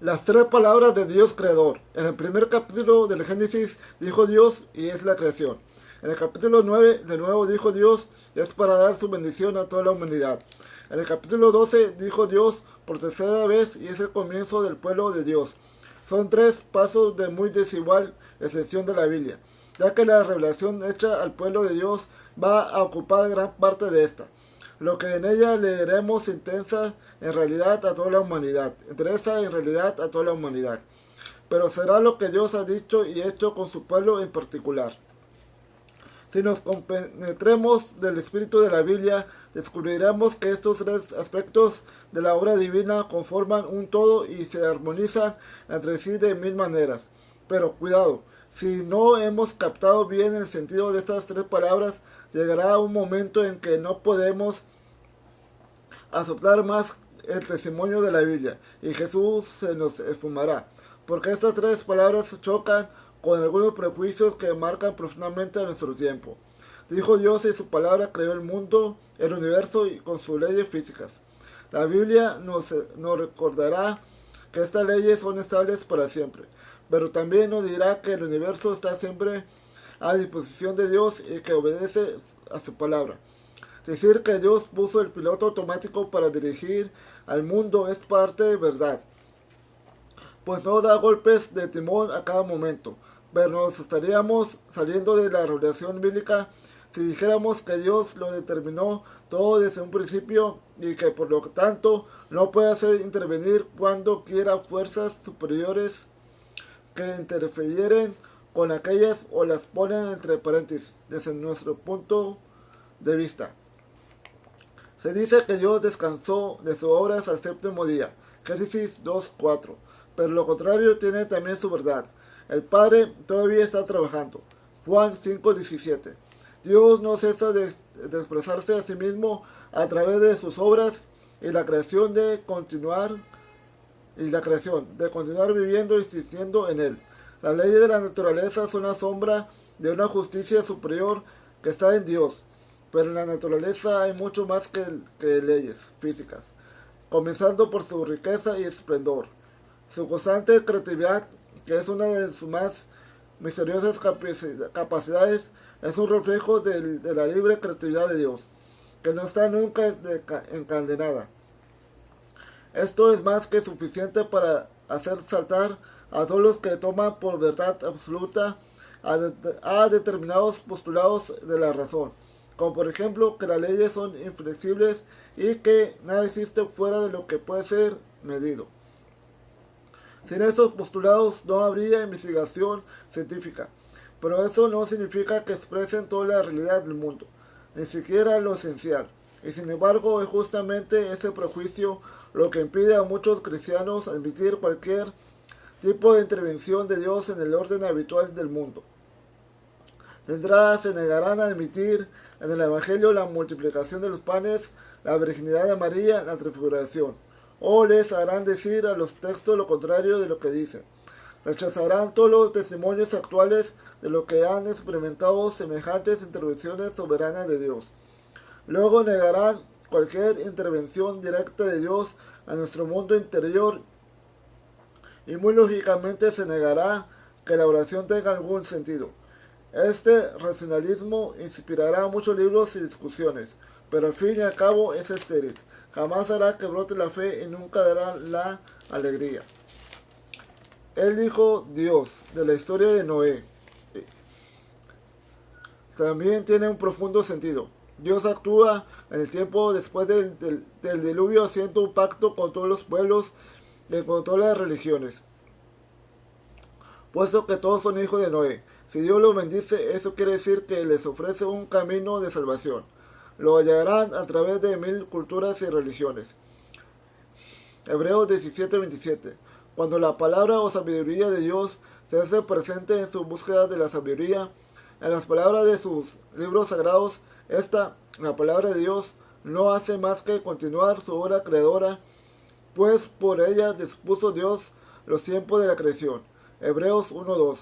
Las tres palabras de Dios creador. En el primer capítulo del Génesis dijo Dios y es la creación. En el capítulo 9 de nuevo dijo Dios y es para dar su bendición a toda la humanidad. En el capítulo 12 dijo Dios por tercera vez y es el comienzo del pueblo de Dios. Son tres pasos de muy desigual extensión de la Biblia, ya que la revelación hecha al pueblo de Dios va a ocupar gran parte de esta. Lo que en ella leeremos intensa en realidad a toda la humanidad, interesa en realidad a toda la humanidad, pero será lo que Dios ha dicho y hecho con su pueblo en particular. Si nos compenetremos del espíritu de la Biblia, descubriremos que estos tres aspectos de la obra divina conforman un todo y se armonizan entre sí de mil maneras. Pero cuidado, si no hemos captado bien el sentido de estas tres palabras, llegará un momento en que no podemos aceptar más el testimonio de la Biblia y Jesús se nos esfumará, porque estas tres palabras chocan con algunos prejuicios que marcan profundamente a nuestro tiempo. Dijo Dios y su palabra creó el mundo, el universo y con sus leyes físicas. La Biblia nos recordará que estas leyes son estables para siempre, pero también nos dirá que el universo está siempre a disposición de Dios y que obedece a su palabra. Decir que Dios puso el piloto automático para dirigir al mundo es parte de verdad, pues no da golpes de timón a cada momento, pero nos estaríamos saliendo de la revelación bíblica si dijéramos que Dios lo determinó todo desde un principio y que por lo tanto no puede hacer intervenir cuando quiera fuerzas superiores que interfieren con aquellas o las ponen entre paréntesis desde nuestro punto de vista. Se dice que Dios descansó de sus obras al séptimo día, Génesis 2:4, pero lo contrario tiene también su verdad. El Padre todavía está trabajando, Juan 5:17. Dios no cesa de expresarse a sí mismo a través de sus obras y la creación de continuar viviendo y existiendo en él. Las leyes de la naturaleza son una sombra de una justicia superior que está en Dios, pero en la naturaleza hay mucho más que leyes físicas, comenzando por su riqueza y esplendor. Su constante creatividad, que es una de sus más misteriosas capacidades, es un reflejo de la libre creatividad de Dios, que no está nunca encadenada. Esto es más que suficiente para hacer saltar a todos los que toman por verdad absoluta a determinados postulados de la razón, como por ejemplo que las leyes son inflexibles y que nada existe fuera de lo que puede ser medido. Sin esos postulados no habría investigación científica, pero eso no significa que expresen toda la realidad del mundo, ni siquiera lo esencial. Y sin embargo es justamente ese prejuicio lo que impide a muchos cristianos admitir cualquier tipo de intervención de Dios en el orden habitual del mundo. Se negarán a admitir en el Evangelio la multiplicación de los panes, la virginidad de María, la transfiguración, o les harán decir a los textos lo contrario de lo que dicen. Rechazarán todos los testimonios actuales de lo que han experimentado semejantes intervenciones soberanas de Dios. Luego negarán cualquier intervención directa de Dios a nuestro mundo interior y muy lógicamente se negará que la oración tenga algún sentido. Este racionalismo inspirará muchos libros y discusiones, pero al fin y al cabo es estéril. Jamás hará que brote la fe y nunca dará la alegría. El Hijo Dios de la historia de Noé también tiene un profundo sentido. Dios actúa en el tiempo después del diluvio haciendo un pacto con todos los pueblos y con todas las religiones, puesto que todos son hijos de Noé. Si Dios los bendice, eso quiere decir que les ofrece un camino de salvación. Lo hallarán a través de mil culturas y religiones. Hebreos 17:27. Cuando la palabra o sabiduría de Dios se hace presente en su búsqueda de la sabiduría, en las palabras de sus libros sagrados, la palabra de Dios, no hace más que continuar su obra creadora, pues por ella dispuso Dios los tiempos de la creación. Hebreos 1:2.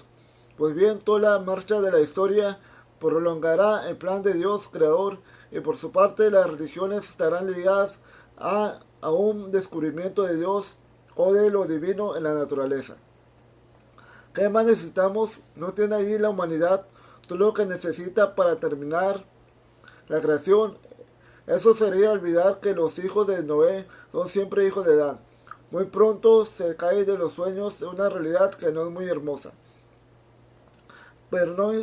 Pues bien, toda la marcha de la historia prolongará el plan de Dios creador y por su parte las religiones estarán ligadas a un descubrimiento de Dios o de lo divino en la naturaleza. ¿Qué más necesitamos? ¿No tiene allí la humanidad todo lo que necesita para terminar la creación? Eso sería olvidar que los hijos de Noé son siempre hijos de Adán. Muy pronto se cae de los sueños de una realidad que no es muy hermosa. Pero no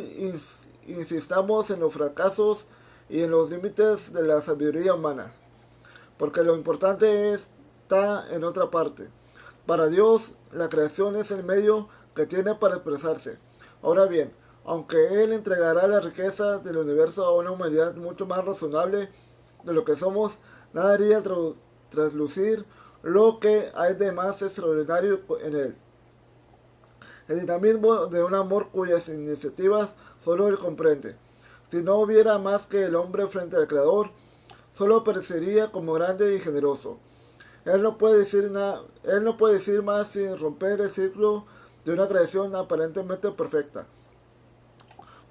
insistamos en los fracasos y en los límites de la sabiduría humana, porque lo importante está en otra parte. Para Dios, la creación es el medio que tiene para expresarse. Ahora bien, aunque Él entregará la riqueza del universo a una humanidad mucho más razonable de lo que somos, nada haría traslucir lo que hay de más extraordinario en Él. El dinamismo de un amor cuyas iniciativas solo Él comprende. Si no hubiera más que el hombre frente al Creador, solo aparecería como grande y generoso. Él no puede decir más sin romper el ciclo de una creación aparentemente perfecta.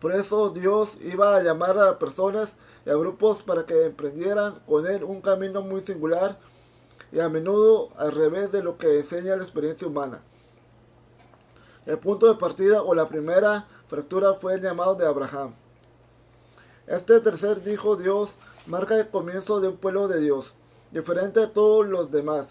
Por eso Dios iba a llamar a personas y a grupos para que emprendieran con Él un camino muy singular y a menudo al revés de lo que enseña la experiencia humana. El punto de partida o la primera fractura fue el llamado de Abraham. Este tercer hijo Dios marca el comienzo de un pueblo de Dios, diferente a todos los demás.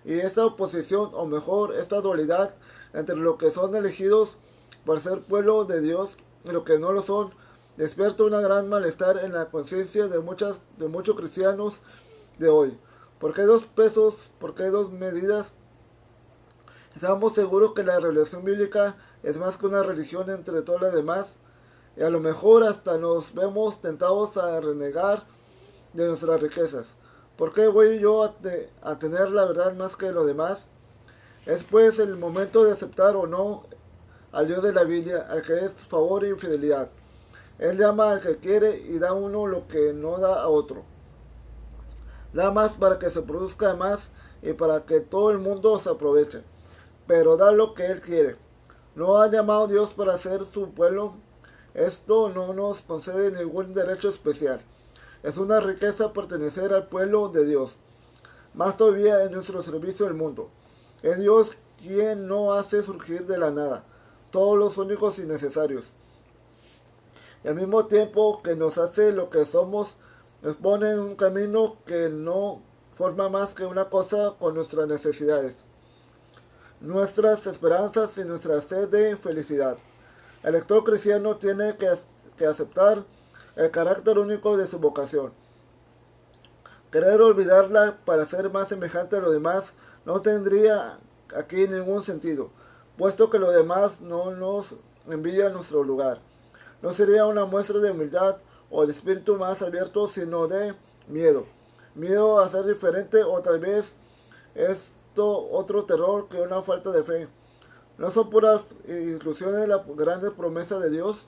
Y esa oposición, o mejor, esta dualidad entre lo que son elegidos por ser pueblo de Dios y lo que no lo son, despierta un gran malestar en la conciencia de muchos cristianos de hoy. ¿Por qué dos pesos? ¿Por qué dos medidas? Estamos seguros que la revelación bíblica es más que una religión entre todas las demás, y a lo mejor hasta nos vemos tentados a renegar de nuestras riquezas. ¿Por qué voy yo a tener la verdad más que los demás? Es pues el momento de aceptar o no al Dios de la Biblia, al que es favor y fidelidad. Él llama al que quiere y da a uno lo que no da a otro. Da más para que se produzca más y para que todo el mundo se aproveche. Pero da lo que Él quiere. No ha llamado Dios para ser su pueblo. Esto no nos concede ningún derecho especial. Es una riqueza pertenecer al pueblo de Dios. Más todavía en nuestro servicio al mundo. Es Dios quien no hace surgir de la nada todos los únicos y necesarios. Y al mismo tiempo que nos hace lo que somos, nos pone en un camino que no forma más que una cosa con nuestras necesidades, nuestras esperanzas y nuestra sed de felicidad. El lector cristiano tiene que aceptar el carácter único de su vocación. Querer olvidarla para ser más semejante a los demás no tendría aquí ningún sentido, puesto que los demás no nos envían nuestro lugar. No sería una muestra de humildad o de espíritu más abierto, sino de miedo. Miedo a ser diferente, o tal vez esto otro terror que una falta de fe. ¿No son puras ilusiones las grandes promesas de Dios?